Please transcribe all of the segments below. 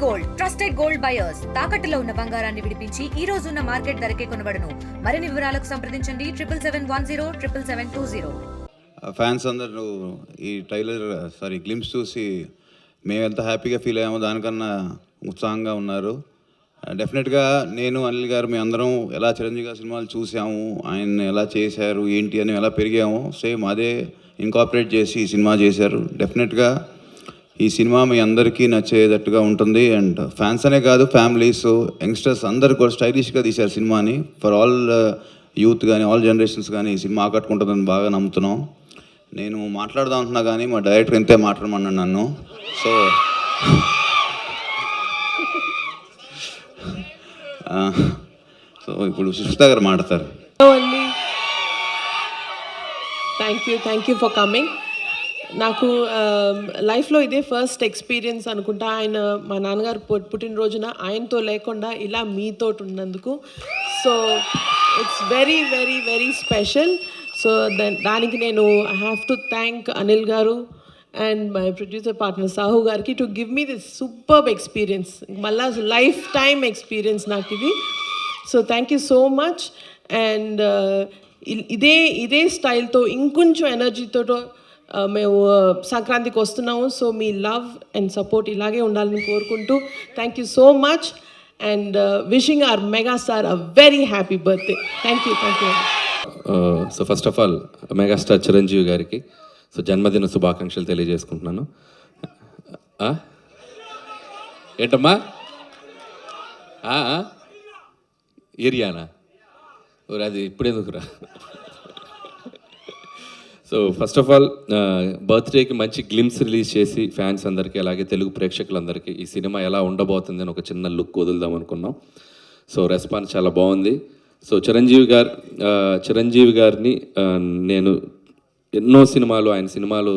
Gold trusted gold buyers తాకట్టులో ఉన్న బంగారాన్ని విడిపించి ఈ రోజు ఉన్న మార్కెట్ ధరకే కొనబడును. మరిన్ని వివరాలకు సంప్రదించండి 7771077720. ఫ్యాన్స్ అందరూ ఈ గ్లిమ్స్ చూసి మేము ఎంత హ్యాపీగా ఫీల్ అయ్యామో దానికన్నా ఉత్సాహంగా ఉన్నారు. డెఫినెట్గా నేను అనిల్ గారు మీ అందరం ఎలా చిరంజీవి గారి సినిమాలు చూసాము, ఆయన ఎలా చేశారు ఏంటి అని ఎలా పెరిగాము, సేమ్ అదే ఇన్కార్పొరేట్ చేసి ఈ సినిమా చేశారు. డెఫినెట్గా ఈ సినిమా మీ అందరికీ నచ్చేటట్టుగా ఉంటుంది. అండ్ ఫ్యాన్స్ అనే కాదు, ఫ్యామిలీస్, యంగ్స్టర్స్ అందరు కూడా స్టైలిష్గా తీశారు సినిమాని. ఫర్ ఆల్ యూత్ కానీ ఆల్ జనరేషన్స్ కానీ ఈ సినిమా ఆకట్టుకుంటుందని బాగా నమ్ముతున్నాం. నేను మాట్లాడదాం అంటున్నా కానీ మా డైరెక్టర్ ఎంతే మాట్లాడమన్నాను నన్ను. సో ఇప్పుడు సుష్మిత గారు మాట్లాడతారు. Thank you for coming. నాకు లైఫ్లో ఇదే ఫస్ట్ ఎక్స్పీరియన్స్ అనుకుంటా. ఆయన మా నాన్నగారు పుట్టినరోజున ఆయనతో లేకుండా ఇలా మీతో ఉన్నందుకు. So its very very very special. So దానికి నేను I have to thank Anil గారు and my producer partner Sahu గారికి to give me this superb experience. మళ్ళా లైఫ్ టైమ్ ఎక్స్పీరియన్స్ నాకు ఇది. So thank you so much. And ఇదే స్టైల్తో ఇంకొంచెం ఎనర్జీతో మేము సంక్రాంతికి వస్తున్నాము. సో మీ లవ్ అండ్ సపోర్ట్ ఇలాగే ఉండాలని కోరుకుంటూ thank you so much and wishing our megastar a very happy birthday. Thank you. So first of all megastar Chiranjeevi గారికి జన్మదిన శుభాకాంక్షలు తెలియజేసుకుంటున్నాను. ఏంటమ్మా ఏరియానా అది ఇప్పుడెందుకురా? సో ఫస్ట్ ఆఫ్ ఆల్ బర్త్డేకి మంచి గ్లిమ్స్ రిలీజ్ చేసి ఫ్యాన్స్ అందరికీ అలాగే తెలుగు ప్రేక్షకులందరికీ ఈ సినిమా ఎలా ఉండబోతుంది అని ఒక చిన్న లుక్ వదులుదాం అనుకున్నాం. సో రెస్పాన్స్ చాలా బాగుంది. సో చిరంజీవి గారిని నేను ఎన్నో సినిమాలు ఆయన సినిమాలు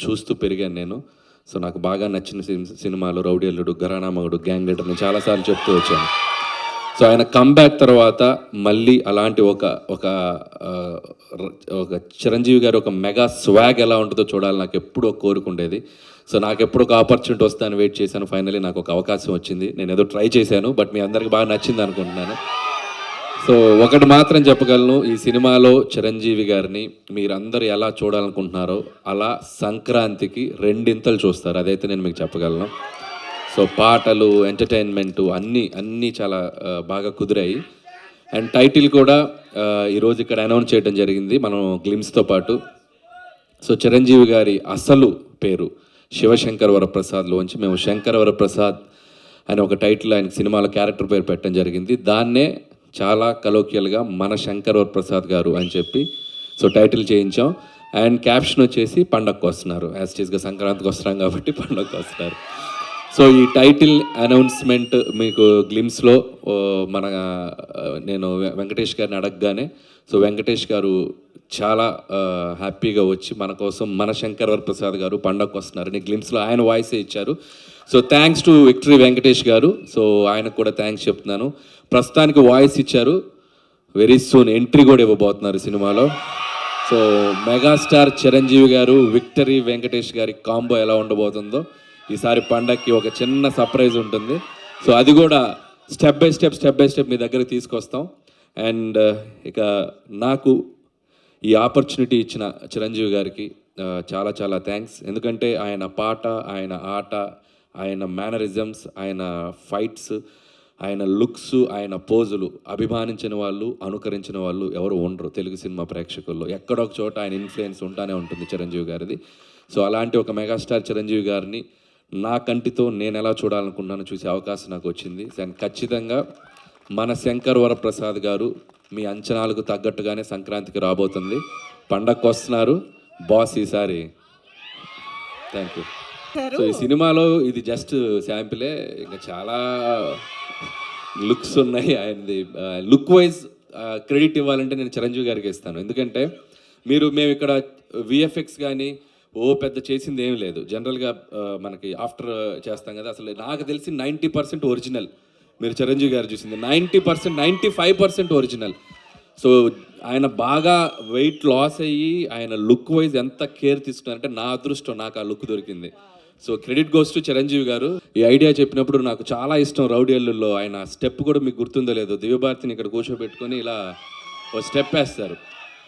చూస్తూ పెరిగాను నేను. సో నాకు బాగా నచ్చిన సినిమాలు రౌడీ అల్లుడు, ఘరానా మగుడు, గ్యాంగ్ లీడర్ నేను చాలాసార్లు చెప్తూ వచ్చాను. సో ఆయన కమ్బ్యాక్ తర్వాత మళ్ళీ అలాంటి ఒక చిరంజీవి గారు ఒక మెగా స్వాగ్ ఎలా ఉంటుందో చూడాలి నాకు ఎప్పుడూ ఒక కోరుకుండేది. సో నాకు ఎప్పుడు ఒక ఆపర్చునిటీ వస్తాను వెయిట్ చేశాను. ఫైనలీ నాకు ఒక అవకాశం వచ్చింది. నేను ఏదో ట్రై చేశాను, బట్ మీ అందరికి బాగా నచ్చింది అనుకుంటున్నాను. సో ఒకటి మాత్రం చెప్పగలను, ఈ సినిమాలో చిరంజీవి గారిని మీరందరూ ఎలా చూడాలనుకుంటున్నారో అలా సంక్రాంతికి రెండింతలు చూస్తారు, అదైతే నేను మీకు చెప్పగలను. సో పాటలు, ఎంటర్టైన్మెంటు అన్నీ చాలా బాగా కుదిరాయి. అండ్ టైటిల్ కూడా ఈరోజు ఇక్కడ అనౌన్స్ చేయడం జరిగింది మనం గ్లిమ్స్తో పాటు. సో చిరంజీవి గారి అసలు పేరు శివశంకర్ వరప్రసాద్లోంచి మేము శంకర్ వరప్రసాద్ అనే ఒక టైటిల్ ఆయన సినిమాలో క్యారెక్టర్ పేరు పెట్టడం జరిగింది. దాన్నే చాలా కలోకియల్గా మన శంకర్ వరప్రసాద్ గారు అని చెప్పి సో టైటిల్ చేయించాం. అండ్ క్యాప్షన్ వచ్చేసి పండగకు వస్తున్నారు, యాజ్ టీజ్గా సంక్రాంతికి వస్తున్నాం కాబట్టి పండగకు వస్తున్నారు. సో ఈ టైటిల్ అనౌన్స్మెంట్ మీకు గ్లిమ్స్లో నేను వెంకటేష్ గారిని అడగగానే సో వెంకటేష్ గారు చాలా హ్యాపీగా వచ్చి మన కోసం మన శంకర్ వరప్రసాద్ గారు పండగకు వస్తున్నారని గ్లిమ్స్లో ఆయన వాయిసే ఇచ్చారు. So thanks to victory Venkatesh గారు. సో ఆయనకు కూడా థ్యాంక్స్ చెప్తున్నాను. ప్రస్తుతానికి వాయిస్ ఇచ్చారు, వెరీ సూన్ ఎంట్రీ కూడా ఇవ్వబోతున్నారు సినిమాలో. సో మెగాస్టార్ చిరంజీవి గారు విక్టరీ వెంకటేష్ గారి కాంబో ఎలా ఉండబోతుందో ఈసారి పండగకి ఒక చిన్న సర్ప్రైజ్ ఉంటుంది. సో అది కూడా స్టెప్ బై స్టెప్ మీ దగ్గర తీసుకొస్తాం. అండ్ ఇక నాకు ఈ ఆపర్చునిటీ ఇచ్చిన చిరంజీవి గారికి చాలా చాలా థ్యాంక్స్. ఎందుకంటే ఆయన పాట, ఆయన ఆట, ఆయన మేనరిజమ్స్, ఆయన ఫైట్స్, ఆయన లుక్స్, ఆయన పోజులు అభిమానించిన వాళ్ళు, అనుకరించిన వాళ్ళు ఎవరు ఉండరు తెలుగు సినిమా ప్రేక్షకుల్లో. ఎక్కడొక చోట ఆయన ఇన్ఫ్లుయెన్స్ ఉంటానే ఉంటుంది చిరంజీవి గారిది. సో అలాంటి ఒక మెగాస్టార్ చిరంజీవి గారిని నా కంటితో నేను ఎలా చూడాలనుకున్నాను చూసే అవకాశం నాకు వచ్చింది. అండ్ ఖచ్చితంగా మన శంకర్ వరప్రసాద్ గారు మీ అంచనాలకు తగ్గట్టుగానే సంక్రాంతికి రాబోతుంది. పండగకు వస్తున్నారు బాస్ ఈసారి. Thank you. సో ఈ సినిమాలో ఇది జస్ట్ శాంపిలే, ఇంకా చాలా లుక్స్ ఉన్నాయి. ఆయనది లుక్ వైజ్ క్రెడిట్ ఇవ్వాలంటే నేను చిరంజీవి గారికి ఇస్తాను. ఎందుకంటే మేము ఇక్కడ విఎఫ్ఎక్స్ కానీ పెద్ద చేసింది ఏమి లేదు. జనరల్గా మనకి ఆఫ్టర్ చేస్తాం కదా, అసలు నాకు తెలిసి 90% ఒరిజినల్. మీరు చిరంజీవి గారు చూసింది 90%, 95% ఒరిజినల్. సో ఆయన బాగా వెయిట్ లాస్ అయ్యి ఆయన లుక్ వైజ్ ఎంత కేర్ తీసుకున్నారంటే నా అదృష్టం నాకు ఆ లుక్ దొరికింది. So credit goes to Chiranjeevi గారు. ఈ ఐడియా చెప్పినప్పుడు నాకు చాలా ఇష్టం. రౌడీ అల్లుల్లో ఆయన స్టెప్ కూడా మీకు గుర్తుందో లేదో, దివ్యభారతిని ఇక్కడ కూర్చోబెట్టుకొని ఇలా ఒక స్టెప్ వేస్తారు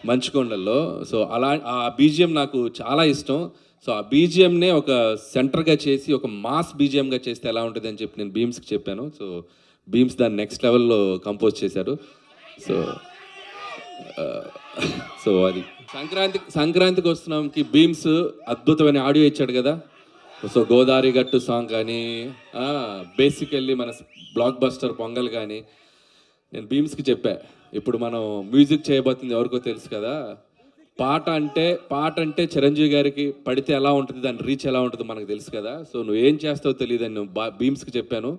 మంచుకొండల్లో. సో అలా ఆ బీజిఎం నాకు చాలా ఇష్టం. సో ఆ బీజిఎంనే ఒక సెంటర్గా చేసి ఒక మాస్ బీజిఎంగా చేస్తే ఎలా ఉంటుంది అని చెప్పి నేను బీమ్స్కి చెప్పాను. సో బీమ్స్ దాన్ని నెక్స్ట్ లెవెల్లో కంపోజ్ చేశారు. సో అది సంక్రాంతికి వస్తున్నాంకి బీమ్స్ అద్భుతమైన ఆడియో ఇచ్చాడు కదా. సో గోదావరి గట్టు సాంగ్ కానీ బేసికల్లీ మన బ్లాక్ బస్టర్ పొంగల్ కానీ నేను బీమ్స్కి చెప్పా, ఇప్పుడు మనం మ్యూజిక్ చేయబోతుంది ఎవరికో తెలుసు కదా, పాట అంటే చిరంజీవి గారికి పడితే ఎలా ఉంటుంది, దాని రీచ్ ఎలా ఉంటుందో మనకు తెలుసు కదా. సో నువ్వు ఏం చేస్తావో తెలియదు అని బీమ్స్కి చెప్పాను.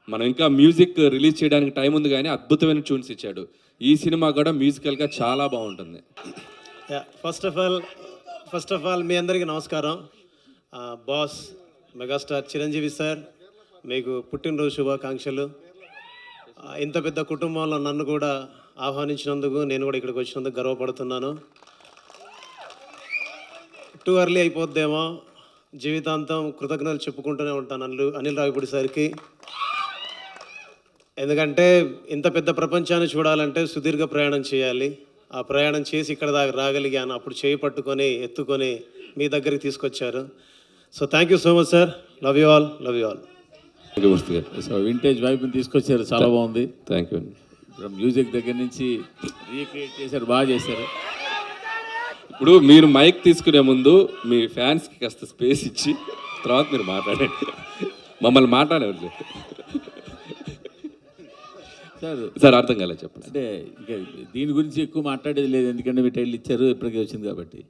మనం ఇంకా మ్యూజిక్ రిలీజ్ చేయడానికి టైం ఉంది కానీ అద్భుతమైన ట్యూన్స్ ఇచ్చాడు. ఈ సినిమా కూడా మ్యూజికల్గా చాలా బాగుంటుంది. ఫస్ట్ ఆఫ్ ఆల్ మీ అందరికీ నమస్కారం. బాస్ మెగాస్టార్ చిరంజీవి సార్, మీకు పుట్టినరోజు శుభాకాంక్షలు. ఇంత పెద్ద కుటుంబంలో నన్ను కూడా ఆహ్వానించినందుకు, నేను కూడా ఇక్కడికి వచ్చినందుకు గర్వపడుతున్నాను. టూ ఎర్లీ అయిపోద్దేమో, జీవితాంతం కృతజ్ఞతలు చెప్పుకుంటూనే ఉంటాను అనిల్ రావిపూడి సార్కి. ఎందుకంటే ఇంత పెద్ద ప్రపంచాన్ని చూడాలంటే సుదీర్ఘ ప్రయాణం చేయాలి. ఆ ప్రయాణం చేసి ఇక్కడ దాకా రాగలిగాను. అప్పుడు చేయి పట్టుకొని ఎత్తుకొని మీ దగ్గరికి తీసుకొచ్చారు. So thank you so much sir. Love you all. So vintage వైపుని తీసుకొచ్చారు, చాలా బాగుంది. Thank you. మ్యూజిక్ దగ్గర నుంచి రీక్రియేట్ చేశారు, బాగా చేశారు. ఇప్పుడు మీరు మైక్ తీసుకునే ముందు మీ ఫ్యాన్స్కి కాస్త స్పేస్ ఇచ్చి తర్వాత మీరు మాట్లాడండి. మమ్మల్ని మాట్లాడేవాళ్ళు సార్ అర్థం కాలే చెప్పండి. అంటే ఇంకా దీని గురించి ఎక్కువ మాట్లాడేది లేదు, ఎందుకంటే మీ టైటిల్ ఇచ్చారు, ఇప్పటికే వచ్చింది కాబట్టి.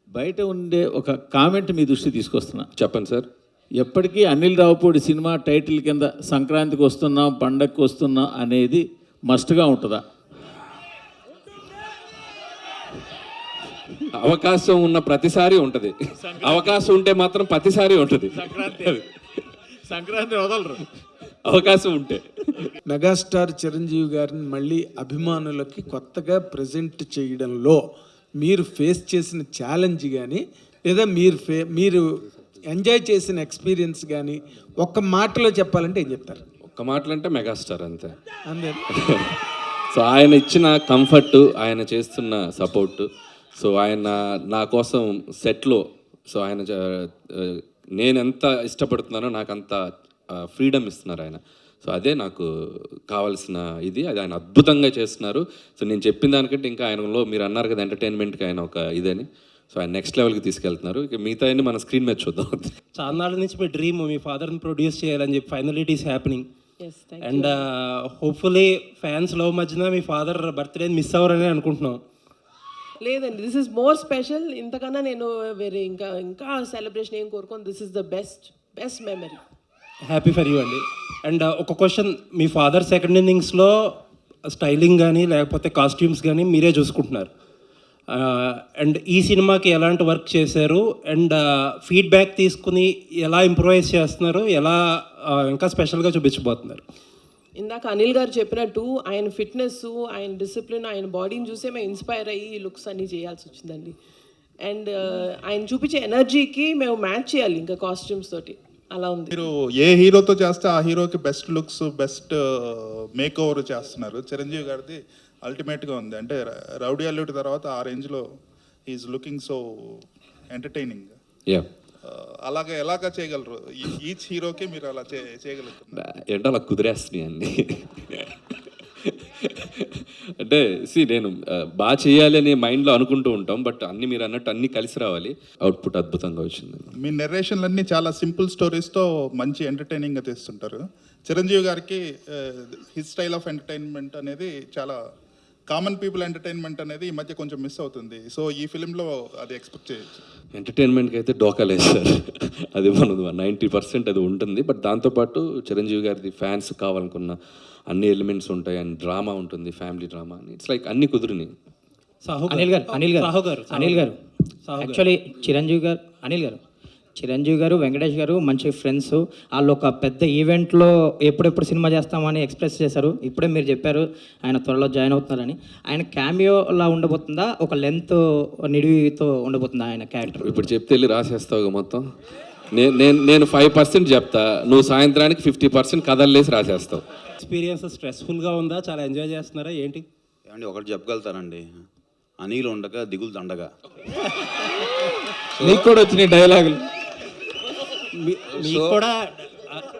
బయట ఉండే ఒక కామెంట్ మీ దృష్టి తీసుకొస్తున్నా. చెప్పండి సార్. ఎప్పటికీ అనిల్ రావిపూడి సినిమా టైటిల్ కింద సంక్రాంతికి వస్తున్నాం, పండగకి వస్తున్నాం అనేది మస్ట్గా ఉంటుందా? అవకాశం ఉన్న ప్రతిసారి ఉంటుంది. అవకాశం ఉంటే మాత్రం ప్రతిసారి ఉంటుంది. సంక్రాంతి వదలరు అవకాశం ఉంటే. మెగాస్టార్ చిరంజీవి గారిని మళ్ళీ అభిమానులకి కొత్తగా ప్రజెంట్ చేయడంలో మీరు ఫేస్ చేసిన ఛాలెంజ్ కానీ, లేదా మీరు ఎంజాయ్ చేసిన ఎక్స్పీరియన్స్ కానీ ఒక్క మాటలో చెప్పాలంటే ఏం చెప్తారు? ఒక్క మాటలు అంటే మెగాస్టార్ అంతే. అంతే. సో ఆయన ఇచ్చిన కంఫర్ట్, ఆయన చేస్తున్న సపోర్ట్, సో ఆయన నా కోసం సెట్లో, సో ఆయన నేను ఎంత ఇష్టపడుతున్నానో నాకు అంత ఫ్రీడమ్ ఇస్తున్నారు ఆయన. సో అదే నాకు కావాల్సిన ఇది. అది ఆయన అద్భుతంగా చేస్తున్నారు. సో నేను చెప్పిన దానికంటే ఇంకా ఆయనలో మీరు అన్నారు కదా ఎంటర్టైన్మెంట్కి ఆయన ఒక ఇదని, సో ఆయన నెక్స్ట్ లెవెల్కి తీసుకెళ్తున్నారు. ఇక మిగతా మన స్క్రీన్ మీద చూద్దాం. చాలా నాళ్ళ నుంచి మీ డ్రీమ్ మీ ఫాదర్ని ప్రొడ్యూస్ చేయాలని చెప్పి final it is happening. And hopefully fans love మధ్యన మీ ఫాదర్ బర్త్డే మిస్ అవ్వరని అనుకుంటున్నాం. లేదండి, దిస్ ఇస్ మోర్ స్పెషల్. ఇంతకన్నా నేను వేరే ఇంకా సెలబ్రేషన్ ఏం కోరుకోను. This is the best memory. Happy for you అండి. అండ్ ఒక క్వశ్చన్, మీ ఫాదర్ సెకండ్ ఇన్నింగ్స్లో స్టైలింగ్ కానీ లేకపోతే కాస్ట్యూమ్స్ కానీ మీరే చూసుకుంటున్నారు. అండ్ ఈ సినిమాకి ఎలాంటి వర్క్ చేశారు, అండ్ ఫీడ్బ్యాక్ తీసుకుని ఎలా ఇంప్రూవైజ్ చేస్తున్నారు, ఎలా ఇంకా స్పెషల్గా చూపించబోతున్నారు? ఇందాక అనిల్ గారు చెప్పినట్టు ఆయన ఫిట్నెస్, ఆయన డిసిప్లిన్, ఆయన బాడీని చూసే మేము ఇన్స్పైర్ అయ్యి ఈ లుక్స్ అన్నీ చేయాల్సి వచ్చిందండి. అండ్ ఆయన చూపించే ఎనర్జీకి మేము మ్యాచ్ చేయాలి ఇంకా కాస్ట్యూమ్స్ తోటి. అలా ఉంది. మీరు ఏ హీరోతో చేస్తే ఆ హీరోకి best looks, best make over చేస్తున్నారు. చిరంజీవి గారిది అల్టిమేట్గా ఉంది. అంటే రౌడీ అల్లుడి తర్వాత ఆ రేంజ్లో హీఈస్ లుకింగ్ సో ఎంటర్టైనింగ్. అలాగే ఎలాగా చేయగలరు? ఈచ్ హీరోకి మీరు అలా చేయగలుగుతారు? ఏంటో అలా కుదిరేస్తున్నాయి అన్నీ. అంటే నేను బాగా చేయాలి అని మైండ్లో అనుకుంటూ ఉంటాం, బట్ అన్ని మీరు అన్నట్టు అన్నీ కలిసి రావాలి. అవుట్పుట్ అద్భుతంగా వచ్చింది. మీ నెరేషన్లన్నీ చాలా సింపుల్ స్టోరీస్తో మంచి ఎంటర్టైనింగ్గా తీస్తుంటారు. చిరంజీవి గారికి హిస్ స్టైల్ ఆఫ్ ఎంటర్టైన్మెంట్ అనేది చాలా కామన్ పీపుల్ ఎంటర్టైన్మెంట్ అనేది ఈ మధ్య కొంచెం మిస్ అవుతుంది. సో ఈ ఫిలింలో అది ఎక్స్పెక్ట్ చేయొచ్చు. ఎంటర్టైన్మెంట్కి అయితే డోకా లేదు సార్, అది మనది 90% అది ఉంటుంది. బట్ దాంతోపాటు చిరంజీవి గారిది ఫ్యాన్స్ కావాలనుకున్న అన్ని ఎలిమెంట్స్ ఉంటాయి, అండ్ డ్రామా ఉంటుంది, ఫ్యామిలీ డ్రామా అని. ఇట్స్ లైక్ అన్ని కుదిరినాయి. అనిల్ గారు యాక్చువల్లీ చిరంజీవి గారు వెంకటేష్ గారు మంచి ఫ్రెండ్స్. వాళ్ళు ఒక పెద్ద ఈవెంట్లో ఎప్పుడెప్పుడు సినిమా చేస్తామని ఎక్స్ప్రెస్ చేశారు. ఇప్పుడే మీరు చెప్పారు ఆయన త్వరలో జాయిన్ అవుతున్నారని. ఆయన క్యామియోలా ఉండబోతుందా, ఒక లెంత్ నిడివితో ఉండబోతుందా ఆయన క్యారెక్టర్? ఇప్పుడు చెప్తే వెళ్ళి రాసేస్తావు మొత్తం. నేను 5% చెప్తా, నువ్వు సాయంత్రానికి 50% కథల్లేసి రాసేస్తావు. ఎక్స్పీరియన్స్ స్ట్రెస్ఫుల్గా ఉందా, చాలా ఎంజాయ్ చేస్తున్నారా ఏంటి? ఏమండి ఒకటి చెప్పగలుగుతానండి, అనిల్ ఉండగా దిగులు దండగా. నీకు కూడా వచ్చినాయి డైలాగులు. మీకు కూడా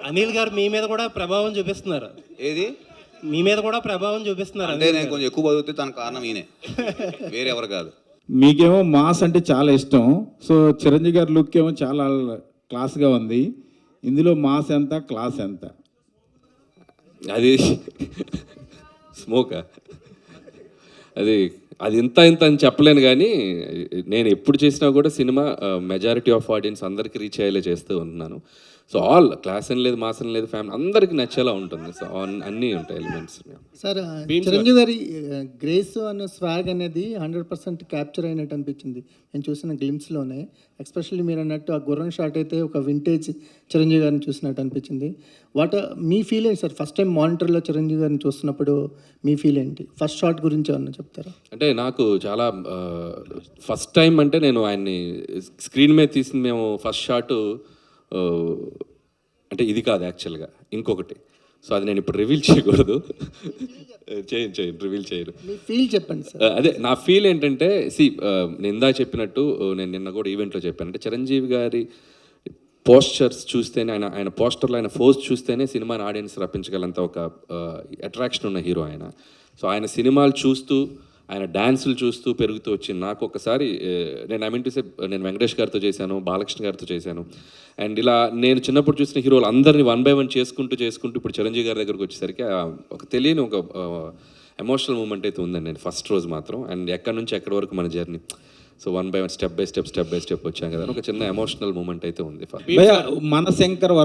అనిల్ గారు మీ మీద కూడా ప్రభావం చూపిస్తున్నారు. ఏది మీ మీద కూడా ప్రభావం చూపిస్తున్నారు అంటే నేను కొంచెం ఎక్కువ బతుకుతే తన కారణం ఈయనే, వేరే ఎవరు కాదు. మీకేమో మాస్ అంటే చాలా ఇష్టం. సో చిరంజీవి గారి లుక్ ఏమో చాలా క్లాస్గా ఉంది. ఇందులో మాస్ ఎంత, క్లాస్ ఎంత? అది స్మోకా, అది ఇంత అని చెప్పలేను, కానీ నేను ఎప్పుడు చేసినా కూడా సినిమా మెజారిటీ ఆఫ్ ఆడియన్స్ అందరికీ రీచ్ అయ్యేలా చేస్తూ ఉంటున్నాను. సో ఆల్ క్లాస్ అని లేదు, మాస్ అని లేదు, ఫ్యామిలీ అందరికీ నచ్చేలా ఉంటుంది. సో అన్నీ ఉంటాయి ఎలిమెంట్స్. సార్ చిరంజీవి గారి గ్రేస్ అన్న స్వాగ్ అనేది 100% క్యాప్చర్ అయినట్టు అనిపించింది నేను చూసిన గ్లిమ్స్లోనే. ఎస్పెషల్లీ మీరు అన్నట్టు ఆ గుర్రం షాట్ అయితే ఒక వింటేజ్ చిరంజీవి గారిని చూసినట్టు అనిపించింది. మీ ఫీల్ ఏంటి సార్? ఫస్ట్ టైం మానిటర్లో చిరంజీవి గారిని చూస్తున్నప్పుడు మీ ఫీల్ ఏంటి? ఫస్ట్ షాట్ గురించి ఏమన్నా చెప్తారా? అంటే నాకు చాలా ఫస్ట్ టైం అంటే నేను ఆయన్ని స్క్రీన్ మీద తీసింది మేము ఫస్ట్ షాటు అంటే ఇది కాదు యాక్చువల్గా, ఇంకొకటి. సో అది నేను ఇప్పుడు రివీల్ చేయకూడదు. రివీల్ చేయరు. ఫీల్ చెప్పండి సార్. అదే నా ఫీల్ ఏంటంటే, నేను ఇందా చెప్పినట్టు, నేను నిన్న కూడా ఈవెంట్లో చెప్పాను, అంటే చిరంజీవి గారి పోస్చర్స్ చూస్తేనే, ఆయన పోస్టర్లో ఆయన ఫోజ్ చూస్తేనే సినిమాని ఆడియన్స్ రప్పించగలంత ఒక అట్రాక్షన్ ఉన్న హీరో ఆయన. సో ఆయన సినిమాలు చూస్తూ, ఆయన డ్యాన్సులు చూస్తూ పెరుగుతూ వచ్చింది. నాకు ఒకసారి నేను వెంకటేష్ గారితో చేశాను, బాలకృష్ణ గారితో చేశాను. అండ్ ఇలా నేను చిన్నప్పుడు చూసిన హీరోలు అందరినీ 1 by 1 చేసుకుంటూ ఇప్పుడు చిరంజీవి గారి దగ్గరకు వచ్చేసరికి ఒక తెలియని ఒక ఎమోషనల్ మూమెంట్ అయితే ఉందండి నేను ఫస్ట్ రోజు మాత్రం. అండ్ ఎక్కడి నుంచి ఎక్కడి వరకు మన journey, so 1 by 1 step by step వచ్చాం కదా, ఒక చిన్న ఎమోషనల్ మూమెంట్ అయితే ఉంది. మన శంకర్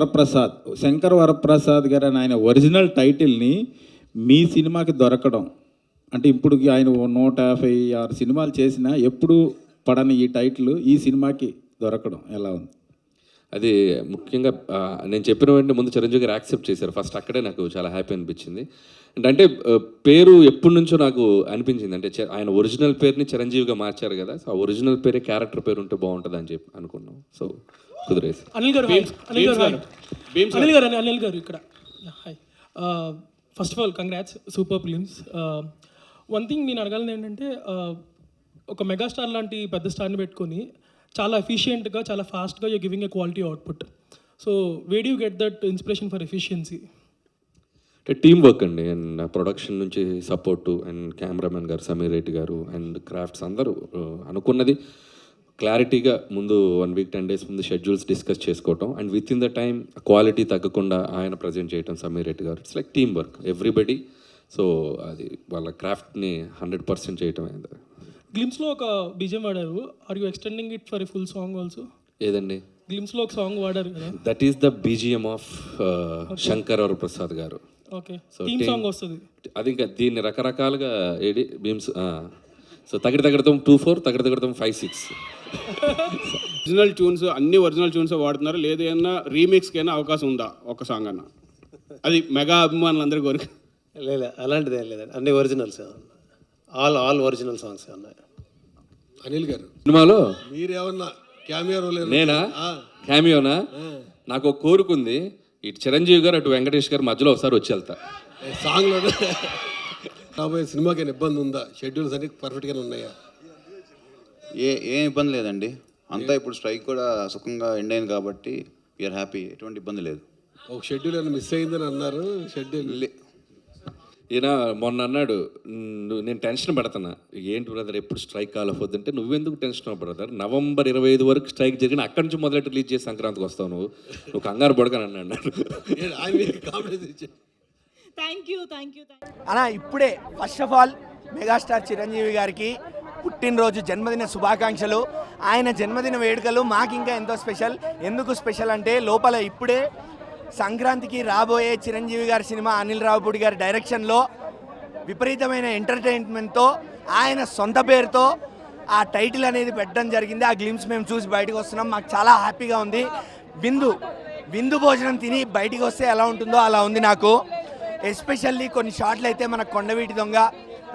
వరప్రసాద్ గారు అని ఆయన ఒరిజినల్ టైటిల్ని మీ సినిమాకి దొరకడం, అంటే ఇప్పుడు ఆయన 156 సినిమాలు చేసినా ఎప్పుడు పడని ఈ టైటిల్ ఈ సినిమాకి దొరకడం ఎలా ఉంది? అది ముఖ్యంగా నేను చెప్పిన వెంటనే ముందు చిరంజీవి గారు యాక్సెప్ట్ చేశారు ఫస్ట్, అక్కడే నాకు చాలా హ్యాపీ అనిపించింది. అంటే పేరు ఎప్పటి నుంచో నాకు అనిపించింది, అంటే ఆయన ఒరిజినల్ పేరుని చిరంజీవిగా మార్చారు కదా, సో ఆ ఒరిజినల్ పేరే క్యారెక్టర్ పేరు ఉంటే బాగుంటుంది అని చెప్పి అనుకున్నాం. సో కుదిరేసి అనిల్ గారు ఇక్కడ hi. First of all congrats, super films. One thing నేను అడగాలని ఏంటంటే, ఒక మెగాస్టార్ లాంటి పెద్ద స్టార్ని పెట్టుకొని చాలా ఎఫిషియెంట్గా, చాలా ఫాస్ట్గా you giving a quality output. So where you get that inspiration for efficiency? అంటే టీమ్ వర్క్ అండి, అండ్ ప్రొడక్షన్ నుంచి సపోర్టు, అండ్ కెమెరామెన్ గారు సమీర్ రెడ్డి గారు, అండ్ క్రాఫ్ట్స్ అందరూ అనుకున్నది క్లారిటీగా ముందు 1 week 10 days ముందు షెడ్యూల్స్ డిస్కస్ చేసుకోవటం, and with in the time quality తగ్గకుండా ఆయన ప్రజెంట్ చేయటం సమీర్ రెడ్డి గారు. It's like team work, everybody. So అది వాళ్ళ క్రాఫ్ట్ని 100% చేయటం అయింది. గ్లిమ్స్లో ఒక బీజిఎం వాడారు, are you extending it for a full song also? ఏదండి? గ్లిమ్స్లో ఒక సాంగ్ వాడారు కదా, that is the BGM of Shankar Varaprasad గారు. ఓకే, థీమ్ సాంగ్ వస్తుంది అది. ఇంకా దీన్ని రకరకాలుగా ఏడి బీమ్స్, సో తగ్గడతాం 2-4, తగ్గడతాం 5-6 ఒరిజినల్ ట్యూన్స్, అన్ని ఒరిజినల్ ట్యూన్స్ వాడుతున్నారు. లేదు ఏమన్నా రీమిక్స్కి అయినా అవకాశం ఉందా ఒక సాంగ్ అన్న? అది మెగా అభిమానులు అందరి కోరిక. లేదు అలాంటిది ఏం లేదండి, అన్ని ఒరిజినల్స్, ఆల్ ఒరిజినల్ సాంగ్స్ ఉన్నాయి. అనిల్ గారు సినిమాలో మీరేమన్నా క్యామియో? నేనా క్యామియోనా? నాకు ఒక కోరుకుంది, ఇటు చిరంజీవి గారు అటు వెంకటేష్ గారు మధ్యలో ఒకసారి వచ్చి వెళ్తా. సాంగ్లో రాబోయే సినిమాకి ఇబ్బంది ఉందా? షెడ్యూల్స్ అన్ని పర్ఫెక్ట్గానే ఉన్నాయా? ఏం ఇబ్బంది లేదండి, అంతా ఇప్పుడు స్ట్రైక్ కూడా సుఖంగా ఎండ్ అయింది కాబట్టి వీఆర్ హ్యాపీ, ఎటువంటి ఇబ్బంది లేదు. ఒక షెడ్యూల్ ఏమైనా మిస్ అయిందని అన్నారు. షెడ్యూల్ ఈయన మొన్న అన్నాడు, నేను టెన్షన్ పడుతున్నా, ఏంటి బ్రదర్ ఎప్పుడు స్ట్రైక్ కాలపోద్దంటే, నువ్వెందుకు టెన్షన్ బ్రదర్, November 25 వరకు స్ట్రైక్ జరిగిన అక్కడి నుంచి మొదలెట్టి రిలీజ్ చేసి సంక్రాంతికి వస్తావు, నువ్వు కంగారు పడకని అన్నాడు. అన్నా ఇప్పుడే first of all megastar Chiranjeevi గారికి పుట్టినరోజు జన్మదిన శుభాకాంక్షలు. ఆయన జన్మదిన వేడుకలు మాకు ఇంకా ఎంతో స్పెషల్. ఎందుకు స్పెషల్ అంటే, లోపల ఇప్పుడే సంక్రాంతికి రాబోయే చిరంజీవి గారి సినిమా అనిల్ రావుపూడి గారి డైరెక్షన్లో విపరీతమైన ఎంటర్టైన్మెంట్తో ఆయన సొంత పేరుతో ఆ టైటిల్ అనేది పెట్టడం జరిగింది. ఆ గ్లిమ్స్ మేము చూసి బయటకు వస్తున్నాం, మాకు చాలా హ్యాపీగా ఉంది. విందు భోజనం తిని బయటికి వస్తే ఎలా ఉంటుందో అలా ఉంది నాకు. ఎస్పెషల్లీ కొన్ని షాట్లు అయితే మన కొండవీటి దొంగ,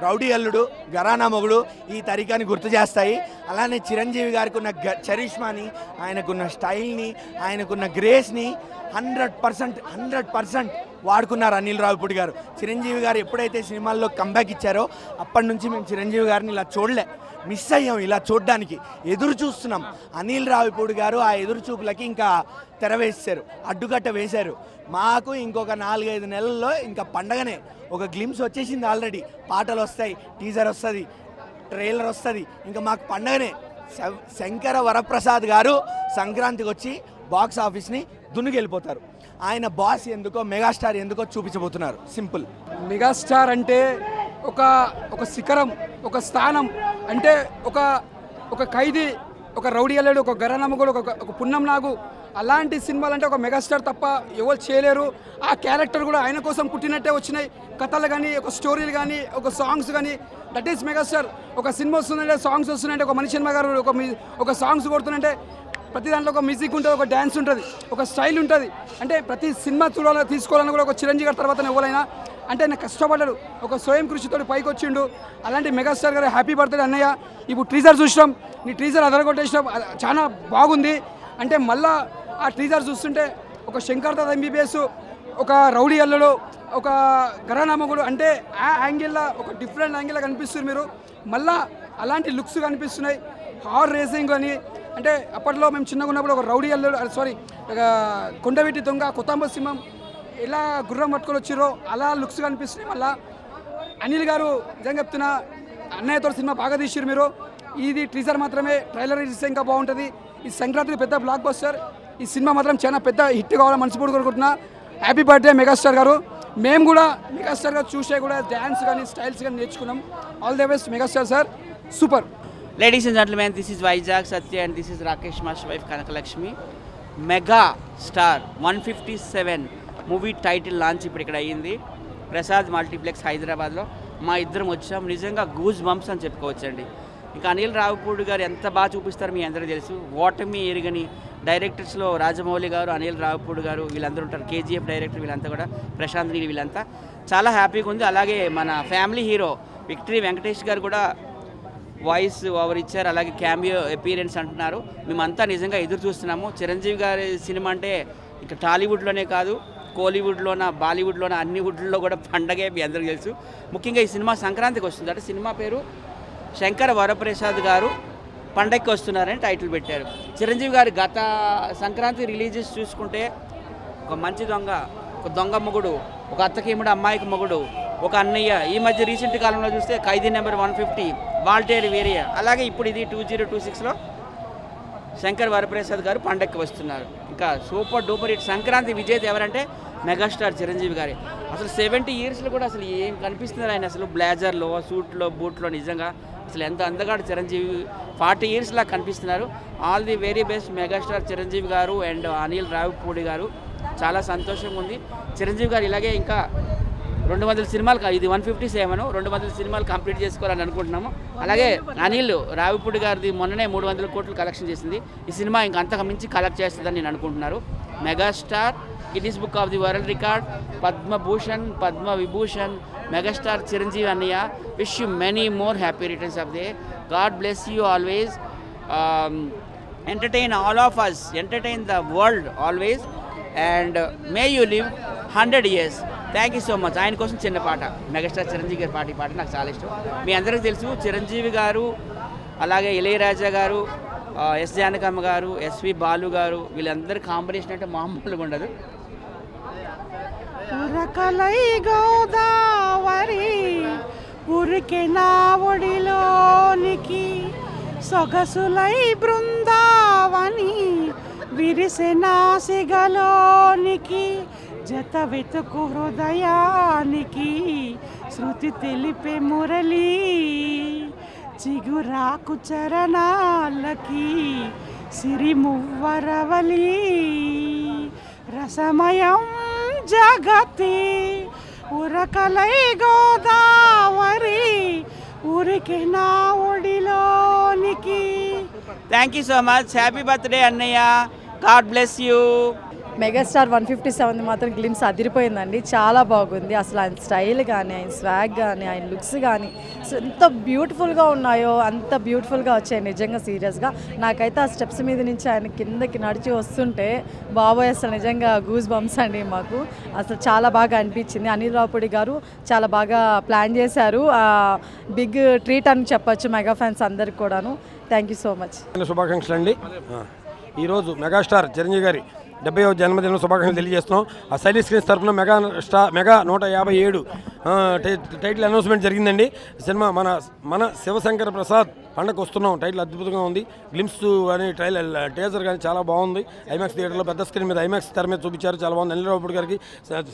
రౌడీ అల్లుడు, గరానా మొగుడు ఈ తరీకాని గుర్తు చేస్తాయి. అలానే చిరంజీవి గారికి ఉన్న చరిష్మాని, ఆయనకున్న స్టైల్ని, ఆయనకున్న గ్రేస్ని 100% వాడుకున్నారు అనిల్ రావిపూడి గారు. చిరంజీవి గారు ఎప్పుడైతే సినిమాల్లో కంబ్యాక్ ఇచ్చారో అప్పటి నుంచి మేము చిరంజీవి గారిని ఇలా చూడలే, మిస్ అయ్యాం. ఇలా చూడడానికి ఎదురు చూస్తున్నాం. అనిల్ రావిపూడి గారు ఆ ఎదురు చూపులకి ఇంకా తెర వేశారు, అడ్డుకట్ట వేశారు. మాకు ఇంకొక 4-5 నెలల్లో ఇంకా పండగనే. ఒక గ్లిమ్స్ వచ్చేసింది ఆల్రెడీ, పాటలు వస్తాయి, టీజర్ వస్తుంది, ట్రైలర్ వస్తుంది, ఇంకా మాకు పండగనే. శంకర వరప్రసాద్ గారు సంక్రాంతికి వచ్చి బాక్స్ ఆఫీస్ని దున్నుకెళ్ళిపోతారు. ఆయన బాస్ ఎందుకో, మెగాస్టార్ ఎందుకో చూపించబోతున్నారు. సింపుల్. మెగాస్టార్ అంటే ఒక శిఖరం, ఒక స్థానం. అంటే ఒక ఖైదీ, ఒక రౌడీ అల్లుడు, ఒక గరనమ్మగుడు, ఒక పున్నం నాగు, అలాంటి సినిమాలు అంటే ఒక మెగాస్టార్ తప్ప ఎవరు చేయలేరు. ఆ క్యారెక్టర్ కూడా ఆయన కోసం పుట్టినట్టే వచ్చినాయి. కథలు కానీ, ఒక స్టోరీలు కానీ, ఒక సాంగ్స్ కానీ, దట్ ఈస్ మెగాస్టార్. ఒక సినిమా వస్తుందంటే, సాంగ్స్ వస్తున్నాయంటే, ఒక మనిషి సినిమా గారు ఒక సాంగ్స్ కొడుతుందంటే ప్రతి దాంట్లో ఒక మ్యూజిక్ ఉంటుంది, ఒక డ్యాన్స్ ఉంటుంది, ఒక స్టైల్ ఉంటుంది. అంటే ప్రతి సినిమా తీసుకోవాలని కూడా ఒక చిరంజీవి గారి తర్వాత ఎవరైనా అంటే ఆయన కష్టపడ్డాడు, ఒక స్వయం కృషితో పైకి వచ్చిండు. అలాంటి మెగాస్టార్ గారు హ్యాపీ బర్త్డే అన్నయ్య. ఇప్పుడు టీజర్ చూసినాం, నీ టీజర్ అదరగొట్టేసినాం, చాలా బాగుంది. అంటే మళ్ళా ఆ టీజర్ చూస్తుంటే ఒక శంకర్ దాదా ఎంబీబీఎస్, ఒక రౌడీ అల్లుడు, ఒక గరానామగుడు, అంటే ఆ యాంగిల్లో ఒక డిఫరెంట్ యాంగిల్లో కనిపిస్తుంది మీరు. మళ్ళా అలాంటి లుక్స్ కనిపిస్తున్నాయి. హార్ రేసింగ్ అని, అంటే అప్పట్లో మేము చిన్నగా ఉన్నప్పుడు ఒక రౌడీ అల్లుడు కొండవీటి దొంగ, కొత్తాంబ సింహం ఇలా గుర్రం పట్టుకొని వచ్చిరో అలా లుక్స్ కనిపిస్తున్నాయి. మళ్ళీ అనిల్ గారు నిజంగా చెప్తున్నా, అన్నయ్యతో సినిమా బాగా తీసిరు మీరు. ఇది టీజర్ మాత్రమే, ట్రైలర్ ఇస్తే ఇంకా బాగుంటుంది. ఈ సంక్రాంతికి పెద్ద బ్లాక్ బస్టర్. ఈ సినిమా మాత్రం చాలా పెద్ద హిట్ కావాలని మనస్ఫూర్తిగా కోరుకుంటున్నా. హ్యాపీ బర్త్డే మెగాస్టార్ గారు. మేము కూడా మెగాస్టార్ గారు చూసే కూడా డ్యాన్స్ కానీ, స్టైల్స్ కానీ నేర్చుకున్నాం. All the best megastar sir, super. Ladies and gentlemen, this is Vizag Satya and this is Rakesh Master wife Kanakalakshmi. Mega Star 157 movie title launch ఇప్పుడు ఇక్కడ అయ్యింది ప్రసాద్ మల్టీప్లెక్స్ హైదరాబాద్లో. మా ఇద్దరం వచ్చాం. నిజంగా గూజ్ బంప్స్ అని చెప్పుకోవచ్చండి. ఇంకా అనిల్ రావిపూడి గారు ఎంత బాగా చూపిస్తారు మీ అందరికీ తెలుసు. ఓటమి ఎరుగని డైరెక్టర్స్లో రాజమౌళి గారు, అనిల్ రావిపూడి గారు వీళ్ళందరూ ఉంటారు. కేజీఎఫ్ డైరెక్టర్ వీళ్ళంతా కూడా, ప్రశాంత్ నీల్ వీళ్ళంతా చాలా హ్యాపీగా ఉంది. అలాగే మన ఫ్యామిలీ హీరో విక్టరీ వెంకటేష్ గారు కూడా వాయిస్ ఓవర్ ఇచ్చారు. అలాగే క్యామియో అపీరెన్స్ అంటున్నారు. మేమంతా నిజంగా ఎదురు చూస్తున్నాము. చిరంజీవి గారి సినిమా అంటే ఇక టాలీవుడ్లోనే కాదు, కోలీవుడ్లోన, బాలీవుడ్లోన, అన్ని వుడ్లో కూడా పండగే మీ అందరికీ తెలుసు. ముఖ్యంగా ఈ సినిమా సంక్రాంతికి వస్తుంది. అంటే సినిమా పేరు శంకర వరప్రసాద్ గారు పండగకి వస్తున్నారని టైటిల్ పెట్టారు. చిరంజీవి గారి గత సంక్రాంతి రిలీజెస్ చూసుకుంటే ఒక మంచి దొంగ, ఒక దొంగ మొగుడు, ఒక అత్తకేముడు అమ్మాయికి మొగుడు, ఒక అన్నయ్య, ఈ మధ్య రీసెంట్ కాలంలో చూస్తే ఖైదీ నెంబర్ 150, వాల్టేర్ వేరియా, అలాగే ఇప్పుడు ఇది 2026లో శంకర్ వరప్రసాద్ గారు పండగకి వస్తున్నారు. ఇంకా సూపర్ డూపర్ హిట్. సంక్రాంతి విజేత ఎవరంటే మెగాస్టార్ చిరంజీవి గారి. అసలు 70 ఇయర్స్లో కూడా అసలు ఏం కనిపిస్తున్నారు ఆయన, అసలు బ్లేజర్లో, సూట్లో, బూట్లో. నిజంగా అసలు ఎంత అందగాడు చిరంజీవి. 40 ఇయర్స్లా కనిపిస్తున్నారు. All the very best megastar Chiranjeevi గారు అండ్ అనిల్ రావిపూడి గారు. చాలా సంతోషంగా ఉంది. చిరంజీవి గారు ఇలాగే ఇంకా 200 సినిమాలు, ఇది 157, 200 సినిమాలు కంప్లీట్ చేసుకోవాలని అనుకుంటున్నాము. అలాగే అనిల్ రావిపూడి గారిది మొన్ననే 300 కోట్లు కలెక్షన్ చేసింది. ఈ సినిమా ఇంకా అంతకు మించి కలెక్ట్ చేస్తుందని నేను అనుకుంటున్నారు. Megastar, Guinness book of the world record, Padma Bhushan, Padma Vibhushan, megastar Chiranjeevi అన్నయ్య. Wish you many more happy returns of day. God bless you always. Entertain all of us, entertain the world always, and may you live 100 years. Thank you so much. ఆయన కోసం చిన్న పాట, megastar Chiranjeevi గారి పాట. ఈ పాట నాకు చాలా ఇష్టం. మీ అందరికీ తెలుసు చిరంజీవి గారు, అలాగే ఇళయరాజా గారు, ఎస్ జానకమ్మ గారు, ఎస్వి బాలు గారు, వీళ్ళందరి కాంబినేషన్ అంటే మామూలుగా ఉండదు. ఉరకలై గోదావరి ఉరికే నా ఒడిలోనికి, సొగసులై బృందావని విరిసె నాసిగలోనికి, జత వెతుకు హృదయానికి శృతి తెలిపే మురళి, చిగురాకు చరణాలకి సిరిమువ్వరవలి, రసమయం జగతి ఉరకలై గోదావరి ఊరికి నా ఒడిలోనికి. Thank you so much. Happy birthday అన్నయ్య. God bless you. మెగాస్టార్ 157 మాత్రం గ్లిమ్స్ అదిరిపోయిందండి. చాలా బాగుంది. అసలు ఆయన స్టైల్ కానీ, ఆయన స్వాగ్ కానీ, ఆయన లుక్స్ కానీ ఎంత బ్యూటిఫుల్గా ఉన్నాయో అంత బ్యూటిఫుల్గా వచ్చాయి నిజంగా. సీరియస్గా నాకైతే ఆ స్టెప్స్ మీద నుంచి ఆయన కిందకి నడిచి వస్తుంటే బాబోయ్ అసలు నిజంగా గూస్ బంప్స్ అండి మాకు. అసలు చాలా బాగా అనిపించింది. అనిల్ రావుపూడి గారు చాలా బాగా ప్లాన్ చేశారు. బిగ్ ట్రీట్ అని చెప్పొచ్చు మెగా ఫ్యాన్స్ అందరికి కూడాను. Thank you so much. శుభాకాంక్షలు అండి. ఈరోజు మెగాస్టార్ చిరంజీవి గారి 70వ జన్మదిన శుభాకాంక్షలు తెలియజేస్తున్నాం. ఆ శైలీ స్క్రీన్స్ తరఫున మెగా 157 టైటిల్ అనౌన్స్మెంట్ జరిగిందండి. సినిమా మన శివశంకర్ ప్రసాద్ పండగకు వస్తున్నాం. టైటిల్ అద్భుతంగా ఉంది. గ్లిమ్స్ అని టీజర్ కానీ చాలా బాగుంది. ఐమాక్స్ థియేటర్లో పెద్ద స్క్రీన్ మీద ఐమాక్స్ తెర మీద చూపించారు. చాలా బాగుంది. అనిల్ రావుపూడి గారికి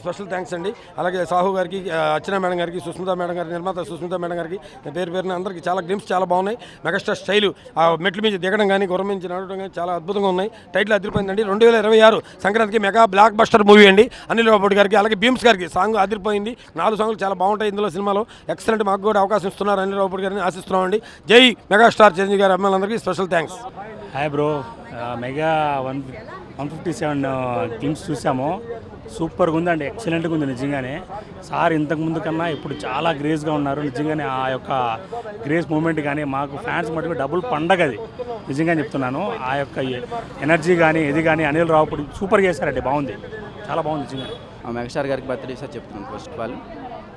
స్పెషల్ థ్యాంక్స్ అండి. అలాగే సాహు గారికి, అర్చన మేడం గారికి, సుస్మిత మేడం గారికి, నిర్మాత సుస్మిత మేడం గారికి పేరున అందరికీ చాలా గ్లిమ్స్ చాలా బాగున్నాయి. మెగాస్టార్ స్టైలు ఆ మెట్ల మీద దిగడం కానీ, గుర్రం నుంచి నడవడం కానీ చాలా అద్భుతంగా ఉన్నాయి. టైటిల్ అదిరిపోయిందండి. 2026 సంక్రాంతికి మెగా బ్లాక్ బస్టర్ మూవీ అండి. అనిల్ రావుపూడి గారికి అలాగే భీమ్స్ గారికి సాంగ్ అదిరిపోయింది. 4 సాంగ్లు చాలా బాగుంటాయి ఇందులో సినిమాలో. ఎక్సలెంట్. మాకు కూడా అవకాశం ఇస్తున్నారు అనిల్ రావుపూడి గారిని ఆశిస్తున్నామండి. జై మెగాస్టార్ చిరంజీవి గారి అభిమానులందరికీ special thanks. Hi bro, mega 157 glimpse చూసాము. సూపర్గా ఉందండి, ఎక్సలెంట్గా ఉంది నిజంగానే. సార్ ఇంతకుముందు కన్నా ఇప్పుడు చాలా గ్రేస్గా ఉన్నారు నిజంగానే. ఆ యొక్క గ్రేస్ మూమెంట్ కానీ మాకు ఫ్యాన్స్ మటుకు డబుల్ పండగ అది నిజంగా చెప్తున్నాను. ఆ యొక్క ఎనర్జీ కానీ ఇది కానీ అనిల్ రావుపూడి సూపర్ చేశారండి. బాగుంది, చాలా బాగుంది నిజంగా. మెగాస్టార్ గారికి బర్త్డే సార్ చెప్తున్నాను ఫస్ట్ ఆఫ్ ఆల్.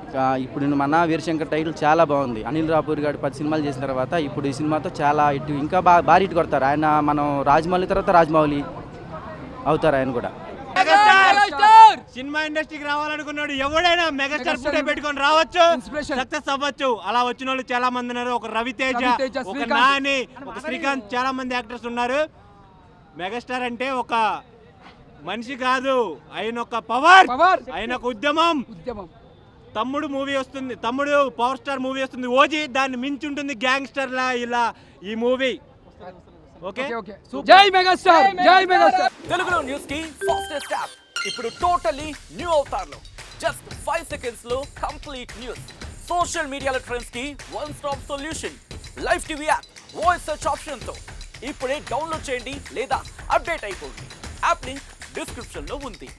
ఇంకా ఇప్పుడు మన వీరశంకర్ టైటిల్ చాలా బాగుంది. అనిల్ రావుపూడి గారు 10 సినిమాలు చేసిన తర్వాత ఇప్పుడు ఈ సినిమాతో చాలా ఇటు ఇంకా భారీ ఇటు కొడతారు ఆయన. మనం రాజమౌళి తర్వాత రాజమౌళి అవుతారు ఆయన కూడా. సినిమా ఇండస్ట్రీకి రావాలనుకున్నాడు ఎవడైనా మెగాస్టార్ ఫోటో పెట్టుకొని రావచ్చు, సక్సెస్ అవ్వచ్చు. అలా వచ్చిన వాళ్ళు చాలా మంది ఉన్నారు. ఒక రవితేజ, ఒక నాని, ఒక శ్రీకాంత్, చాలా మంది యాక్టర్స్ ఉన్నారు. మెగాస్టార్ అంటే ఒక మనిషి కాదు, ఆయన ఒక పవర్, ఆయన ఒక ఉద్యమం. తమ్ముడు మూవీ వస్తుంది, తమ్ముడు పవర్ స్టార్ మూవీ వస్తుంది ఓజీ, దాన్ని మించి ఉంటుంది గ్యాంగ్స్టర్ లా ఇలా ఈ మూవీ. ఓకే, జై మెగాస్టార్, జై మెగాస్టార్. తెలుగులో న్యూస్ కి ఫాస్టెస్ట్ యాప్ ఇప్పుడు టోటలీ న్యూ అవతార్లో. జస్ట్ 5 seconds లో కంప్లీట్ న్యూస్, సోషల్ మీడియాలో ట్రెండ్స్ కి one stop solution, live TV app, voice search option తో ఇప్పుడే డౌన్లోడ్ చేయండి లేదా అప్డేట్ అయిపోండి. యాప్ లింక్ డిస్క్రిప్షన్ లో ఉంది.